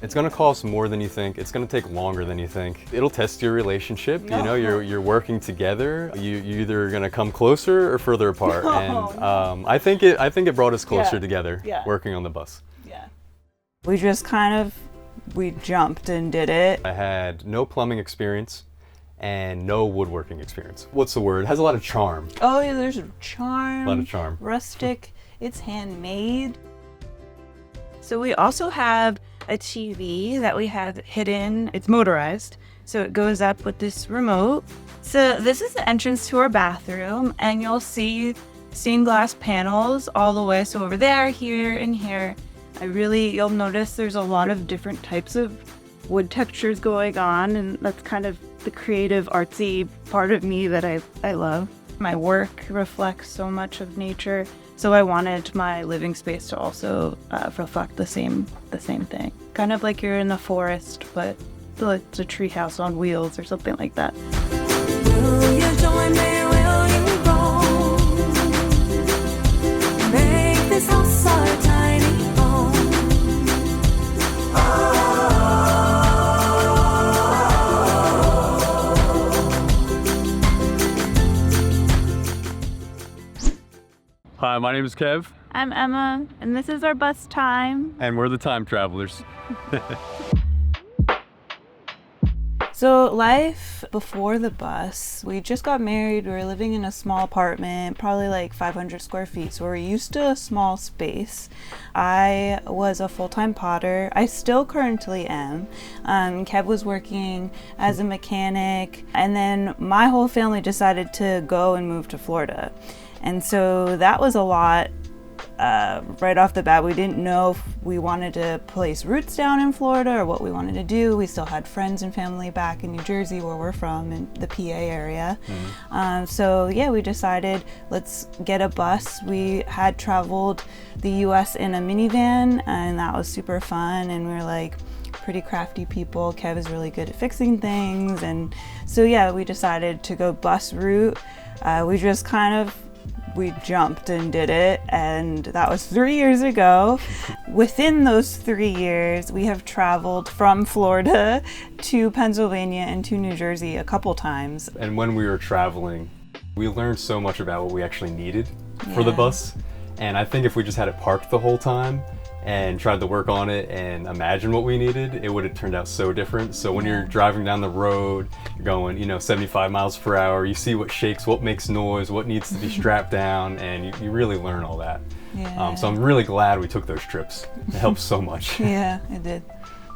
It's gonna cost more than you think. It's gonna take longer than you think. It'll test your relationship. You know, you're working together. You're either gonna come closer or further apart. And I think it brought us closer together. Working on the bus. Yeah. We just we jumped and did it. I had no plumbing experience and no woodworking experience. What's the word? It has a lot of charm. Oh yeah, there's a charm. A lot of charm. Rustic. It's handmade. So we also have a TV that we have hidden. It's motorized, so it goes up with this remote. So this is the entrance to our bathroom, and you'll see stained glass panels all the way. So over there, here, and here. You'll notice there's a lot of different types of wood textures going on, and that's kind of the creative, artsy part of me that I love. My work reflects so much of nature, so I wanted my living space to also reflect the same thing. Kind of like you're in the forest, but it's a tree house on wheels or something like that. Will you join me? Will you roll? Make this house our tiny home. Hi, my name is Kev. I'm Emma, and this is our bus time. And we're the time travelers. So life before the bus, we just got married. We were living in a small apartment, probably like 500 square feet. So we're used to a small space. I was a full-time potter. I still currently am. Kev was working as a mechanic. And then my whole family decided to go and move to Florida. And so that was a lot. Right off the bat, we didn't know if we wanted to place roots down in Florida or what we wanted to do. We still had friends and family back in New Jersey, where we're from, in the PA area. So yeah, we decided, let's get a bus. We had traveled the US in a minivan, and that was super fun. And we were like pretty crafty people. Kev is really good at fixing things. And so yeah, we decided to go bus route. We jumped and did it, and that was 3 years ago. Within those 3 years, we have traveled from Florida to Pennsylvania and to New Jersey a couple times. And when we were traveling, we learned so much about what we actually needed for the bus. And I think if we just had it parked the whole time and tried to work on it and imagine what we needed, it would have turned out so different. So when you're driving down the road, you're going, 75 miles per hour, you see what shakes, what makes noise, what needs to be strapped down, and you really learn all that. So I'm really glad we took those trips. It helps so much. Yeah, it did.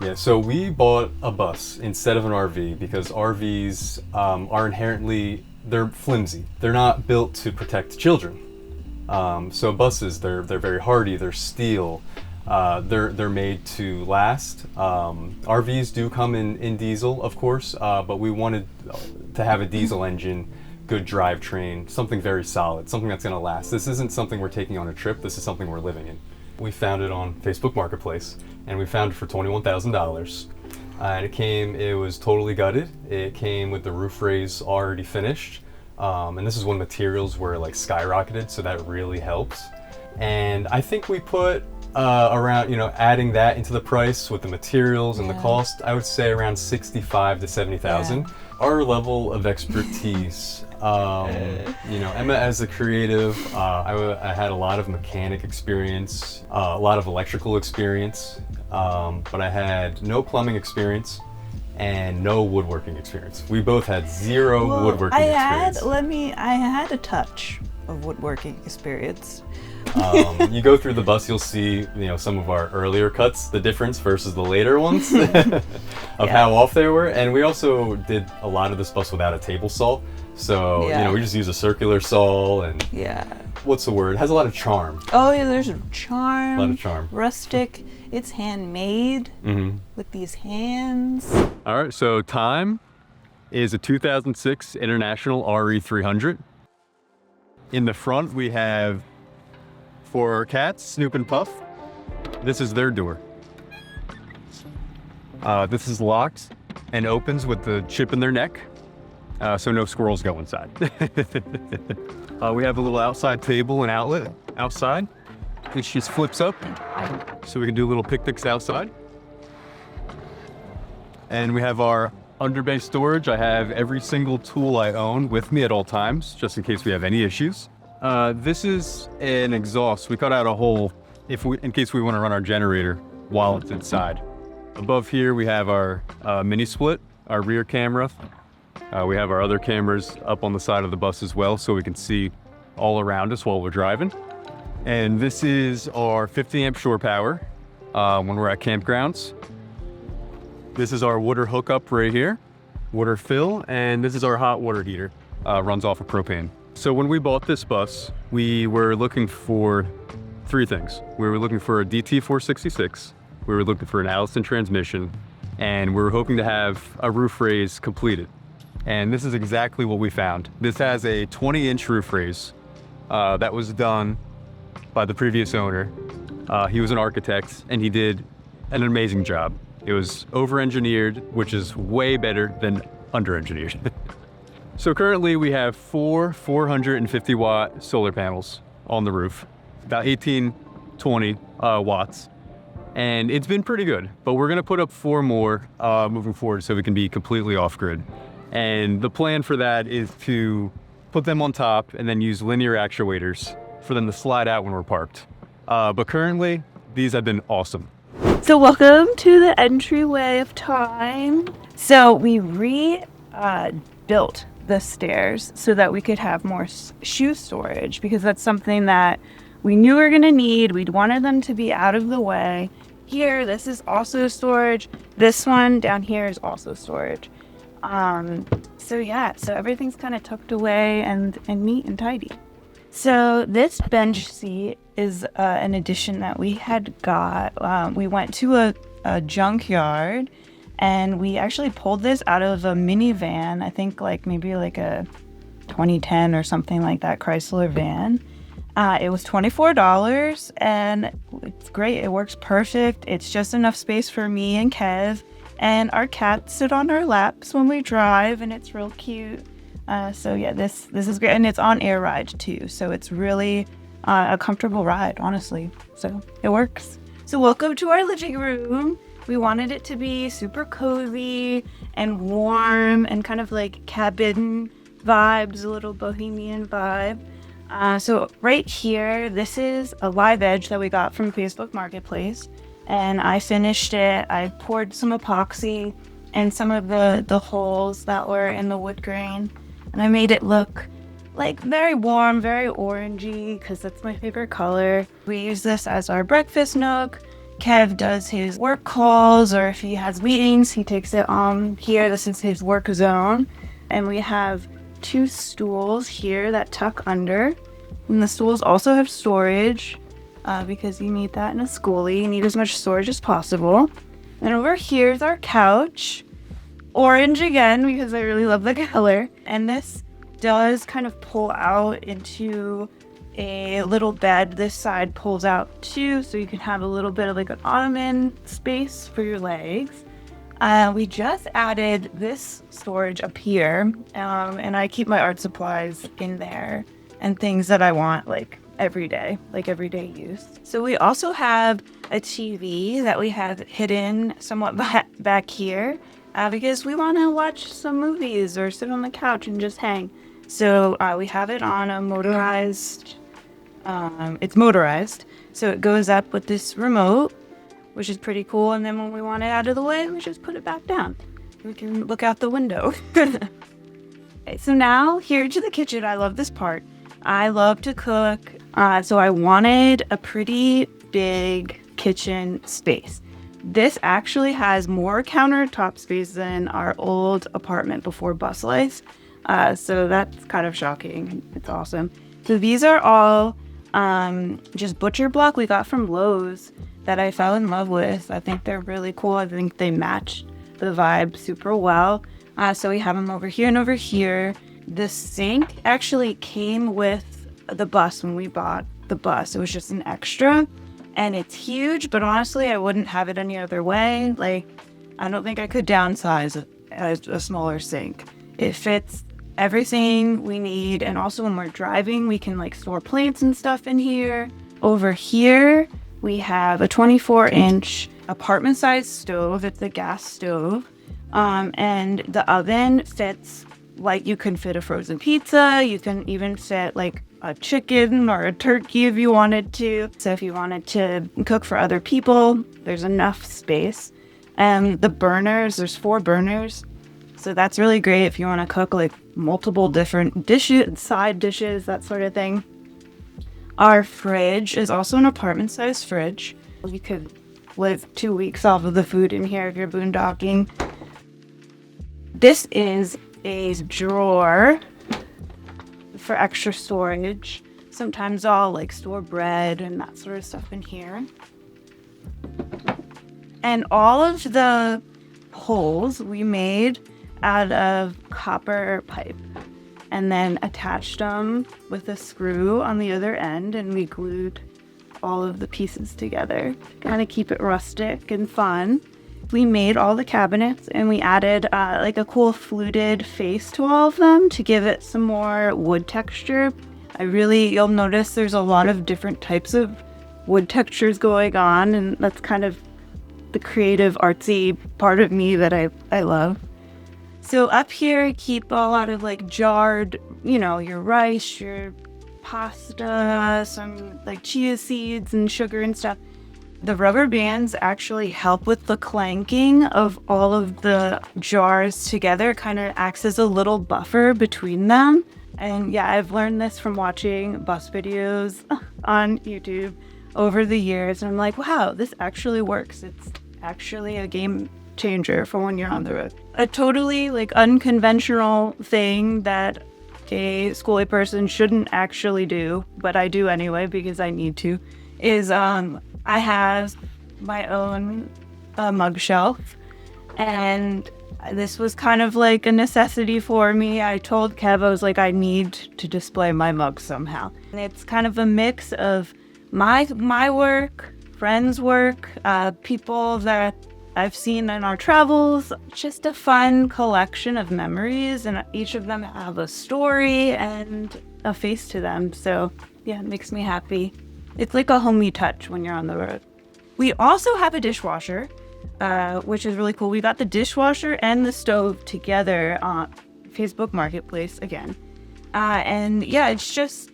Yeah, so we bought a bus instead of an RV because RVs are inherently, they're flimsy. They're not built to protect children. So buses, they're very hardy, they're steel. They're made to last. RVs do come in diesel, of course, but we wanted to have a diesel engine, good drivetrain, something very solid, something that's going to last. This isn't something we're taking on a trip. This is something we're living in. We found it on Facebook Marketplace, and we found it for $21,000. And it was totally gutted. It came with the roof raise already finished. And this is when materials were like skyrocketed, so that really helps. And I think we put around, adding that into the price with the materials and the cost, I would say around 65 to 70,000. Our level of expertise, Emma as a creative, I had a lot of mechanic experience, a lot of electrical experience, but I had no plumbing experience and no woodworking experience. We both had zero woodworking experience. I had a touch of woodworking experience. You go through the bus, you'll see, some of our earlier cuts, the difference versus the later ones of how off they were. And we also did a lot of this bus without a table saw. So, we just use a circular saw and what's the word? It has a lot of charm. Oh yeah, there's a charm. A lot of charm. Rustic. It's handmade with these hands. All right, so time is a 2006 International RE300. In the front, we have 4 cats, Snoop and Puff. This is their door. This is locked and opens with the chip in their neck, so no squirrels go inside. We have a little outside table and outlet outside, which just flips up, so we can do little picnics outside. And we have our underbay storage. I have every single tool I own with me at all times, just in case we have any issues. This is an exhaust. We cut out a hole in case we want to run our generator while it's inside. Above here, we have our mini split, our rear camera. We have our other cameras up on the side of the bus as well, so we can see all around us while we're driving. And this is our 50 amp shore power when we're at campgrounds. This is our water hookup right here, water fill, and this is our hot water heater, runs off of propane. So when we bought this bus, we were looking for 3 things. We were looking for a DT466, we were looking for an Allison transmission, and we were hoping to have a roof raise completed. And this is exactly what we found. This has a 20-inch roof raise that was done by the previous owner. He was an architect, and he did an amazing job. It was over-engineered, which is way better than under-engineered. So currently we have 4 450-watt solar panels on the roof, about 20 watts. And it's been pretty good, but we're gonna put up 4 more moving forward so we can be completely off-grid. And the plan for that is to put them on top and then use linear actuators for them to slide out when we're parked. But currently, these have been awesome. So welcome to the entryway of time. So we rebuilt the stairs so that we could have more shoe storage, because that's something that we knew we were gonna need. We'd wanted them to be out of the way. Here, this is also storage. This one down here is also storage. So everything's kind of tucked away and neat and tidy. So this bench seat is an addition that we had got. We went to a junkyard, and we actually pulled this out of a minivan. I think maybe a 2010 or something like that Chrysler van. It was $24, and it's great. It works perfect. It's just enough space for me and Kev, and our cats sit on our laps when we drive, and it's real cute. This is great, and it's on air ride too, so it's really a comfortable ride, honestly. So it works. So welcome to our living room. We wanted it to be super cozy and warm and kind of like cabin vibes, a little bohemian vibe. So right here, this is a live edge that we got from Facebook Marketplace, and I finished it. I poured some epoxy in some of the holes that were in the wood grain, and I made it look like very warm, very orangey, because that's my favorite color. We use this as our breakfast nook. Kev does his work calls, or if he has meetings, he takes it on here. This is his work zone. And we have 2 stools here that tuck under. And the stools also have storage, because you need that in a schoolie. You need as much storage as possible. And over here is our couch. Orange again, because I really love the color. And this does kind of pull out into a little bed. This side pulls out too, so you can have a little bit of an ottoman space for your legs. We just added this storage up here, and I keep my art supplies in there and things that I want everyday use. So we also have a TV that we have hidden somewhat back here, because we want to watch some movies or sit on the couch and just hang. So we have it on a motorized, it's motorized, so it goes up with this remote, which is pretty cool. And then when we want it out of the way, we just put it back down. We can look out the window. Okay, so now here to the kitchen. I love this part. I love to cook, so I wanted a pretty big kitchen space. This actually has more countertop space than our old apartment before bus life. So that's kind of shocking. It's awesome. So these are all just butcher block we got from Lowe's that I fell in love with. I think they're really cool. I think they match the vibe super well. So we have them over here and over here. The sink actually came with the bus when we bought the bus. It was just an extra, and it's huge, but honestly, I wouldn't have it any other way. I don't think I could downsize a smaller sink. It fits everything we need, and also when we're driving, we can store plates and stuff in here. Over here, we have a 24-inch apartment-sized stove. It's a gas stove. And the oven fits, like, you can fit a frozen pizza. You can even fit like a chicken or a turkey if you wanted to. So if you wanted to cook for other people, there's enough space. And the burners, there's 4 burners. So that's really great if you want to cook like multiple different dishes, side dishes, that sort of thing. Our fridge is also an apartment-sized fridge. You could live 2 weeks off of the food in here if you're boondocking. This is a drawer for extra storage. Sometimes I'll like store bread and that sort of stuff in here. And all of the holes we made out of copper pipe and then attached them with a screw on the other end, and we glued all of the pieces together to kind of keep it rustic and fun. We made all the cabinets and we added like a cool fluted face to all of them to give it some more wood texture. You'll notice there's a lot of different types of wood textures going on, and that's kind of the creative, artsy part of me that I love. So up here, I keep a lot of like jarred, your rice, your pasta, some like chia seeds and sugar and stuff. The rubber bands actually help with the clanking of all of the jars together, kind of acts as a little buffer between them. And yeah, I've learned this from watching bus videos on YouTube over the years. And I'm like, wow, this actually works. It's actually a game changer for when you're on the road. A totally like unconventional thing that a schooly person shouldn't actually do, but I do anyway because I need to, is I have my own mug shelf, and this was kind of like a necessity for me. I told Kev, I was like, I need to display my mugs somehow. And it's kind of a mix of my work, friends' work, people that I've seen in our travels, just a fun collection of memories, and each of them have a story and a face to them. So yeah, it makes me happy. It's like a homey touch when you're on the road. We also have a dishwasher, which is really cool. We got the dishwasher and the stove together on Facebook Marketplace again. And yeah, it's just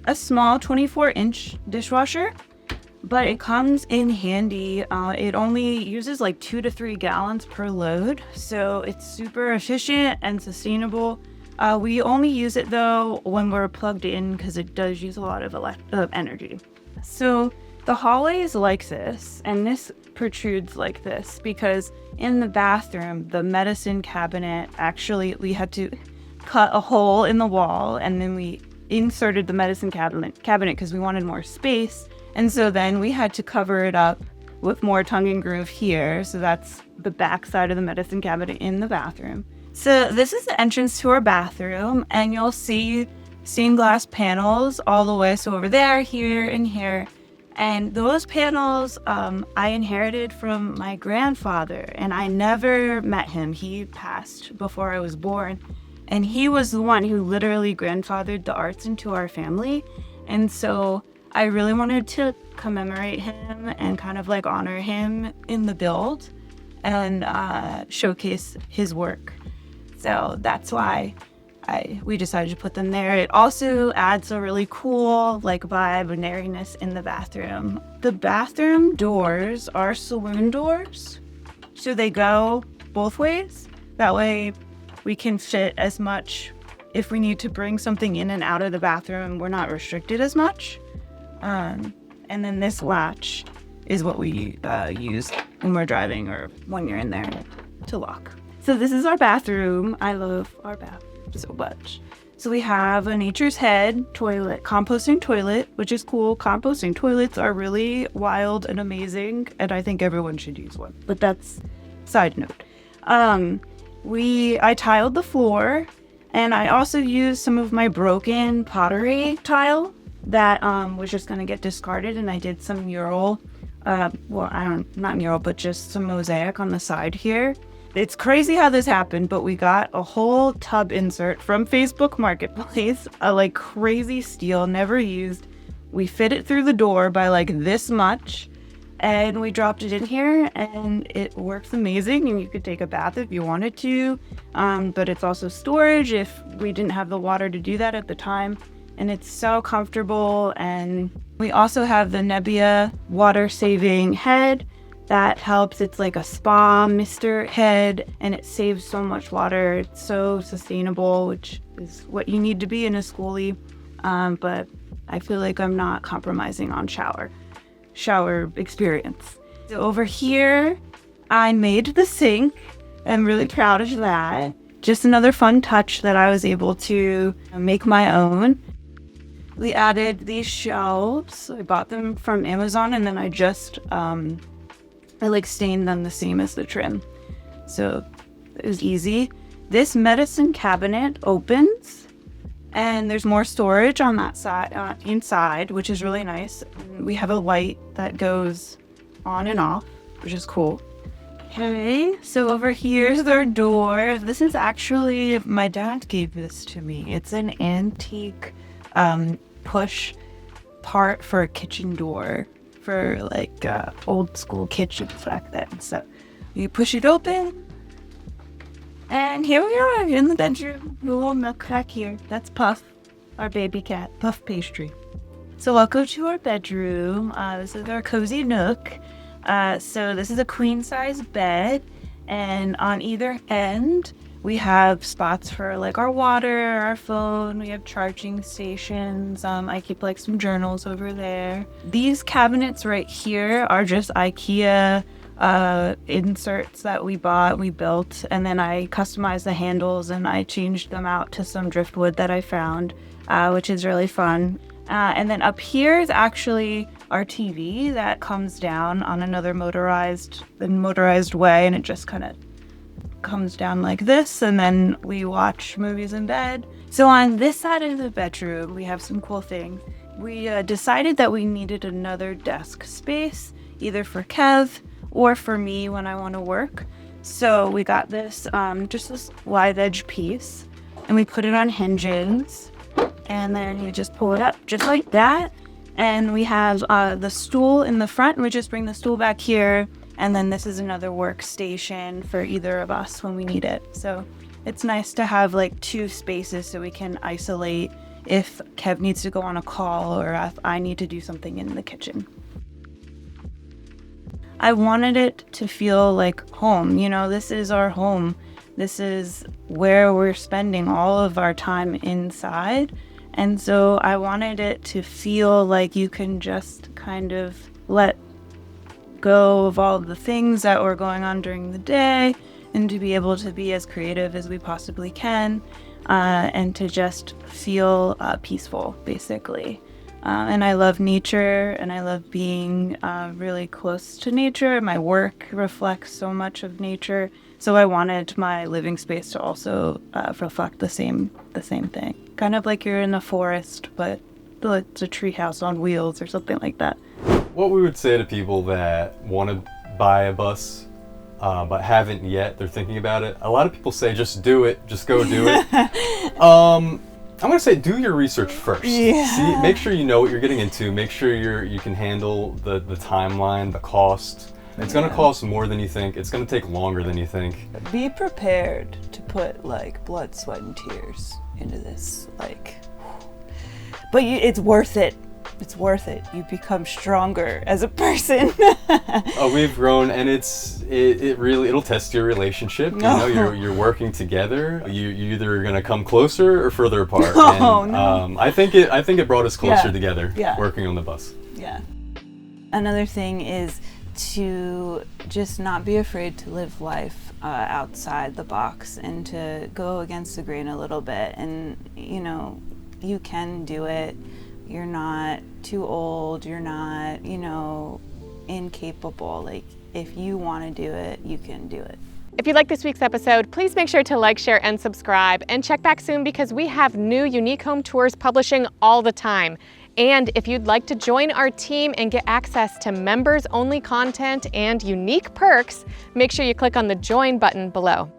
a small 24-inch dishwasher, but it comes in handy. It only uses like 2 to 3 gallons per load, so it's super efficient and sustainable. We only use it though when we're plugged in because it does use a lot of energy. So the hallway is like this, and this protrudes like this because in the bathroom, the medicine cabinet, actually we had to cut a hole in the wall, and then we inserted the medicine cabinet because we wanted more space. And so then we had to cover it up with more tongue and groove here. So that's the back side of the medicine cabinet in the bathroom. So this is the entrance to our bathroom, and you'll see stained glass panels all the way. So over there, here, and here. And those panels I inherited from my grandfather, and I never met him. He passed before I was born. And he was the one who literally grandfathered the arts into our family. And so I really wanted to commemorate him and kind of like honor him in the build and showcase his work. So that's why we decided to put them there. It also adds a really cool like vibe and airiness in the bathroom. The bathroom doors are saloon doors, so they go both ways. That way we can fit as much. If we need to bring something in and out of the bathroom, we're not restricted as much. And then this latch is what we use when we're driving or when you're in there to lock. So this is our bathroom. I love our bathroom so much. So we have a Nature's Head toilet, composting toilet, which is cool. Composting toilets are really wild and amazing, and I think everyone should use one. But that's side note. I tiled the floor, and I also used some of my broken pottery tile that was just gonna get discarded, and I did some mural, not mural, but just some mosaic on the side here. It's crazy how this happened, but we got a whole tub insert from Facebook Marketplace, a like crazy steal, never used. We fit it through the door by like this much, and we dropped it in here, and it works amazing, and you could take a bath if you wanted to, but it's also storage if we didn't have the water to do that at the time, and it's so comfortable. And we also have the Nebbia water saving head that helps. It's like a spa mister head, and it saves so much water. It's so sustainable, which is what you need to be in a schoolie, but I feel like I'm not compromising on shower experience. So over here, I made the sink. I'm really proud of that. Just another fun touch that I was able to make my own. We added these shelves. I bought them from Amazon, and then I just, I stained them the same as the trim. So it was easy. This medicine cabinet opens, and there's more storage on that side, inside, which is really nice. We have a light that goes on and off, which is cool. Okay, so over here's their door. This is actually, my dad gave this to me. It's an antique push part for a kitchen door for old school kitchens back then. So you push it open, and here we are in the bedroom. The little nook back here. That's Puff, our baby cat, Puff Pastry. So I'll go to our bedroom. This is our cozy nook. So this is a queen size bed, and on either end we have spots for our water, our phone. We have charging stations. I keep some journals over there. These cabinets right here are just IKEA inserts that we built, and then I customized the handles and I changed them out to some driftwood that I found, which is really fun. And then up here is actually our TV that comes down on another motorized way, and it just kind of comes down like this, and then we watch movies in bed. So on this side of the bedroom, we have some cool things. We decided that we needed another desk space, either for Kev or for me when I want to work. So we got this, just this wide edge piece, and we put it on hinges, and then you just pull it up just like that. And we have the stool in the front, and we just bring the stool back here. And then this is another workstation for either of us when we need it. So it's nice to have two spaces so we can isolate if Kev needs to go on a call or if I need to do something in the kitchen. I wanted it to feel like home. This is our home. This is where we're spending all of our time inside. And so I wanted it to feel like you can just kind of let go of all of the things that were going on during the day, and to be able to be as creative as we possibly can, and to just feel peaceful, basically. And I love nature, and I love being really close to nature. My work reflects so much of nature, so I wanted my living space to also reflect the same thing. Kind of like you're in a forest, but it's a treehouse on wheels or something like that. What we would say to people that want to buy a bus but haven't yet, they're thinking about it. A lot of people say just do it, just go do it. I'm gonna say do your research first. Yeah. See, make sure you know what you're getting into. Make sure you can handle the timeline, the cost. It's gonna cost more than you think. It's gonna take longer than you think. Be prepared to put blood, sweat, and tears into this. But it's worth it. It's worth it. You become stronger as a person. We've grown, and it'll test your relationship. You're working together. You either gonna come closer or further apart. No. I think it brought us closer together. Yeah. Working on the bus. Yeah. Another thing is to just not be afraid to live life outside the box, and to go against the grain a little bit. And you can do it. You're not too old. You're not, incapable. If you want to do it, you can do it. If you like this week's episode, please make sure to like, share, and subscribe. And check back soon, because we have new unique home tours publishing all the time. And if you'd like to join our team and get access to members-only content and unique perks, make sure you click on the join button below.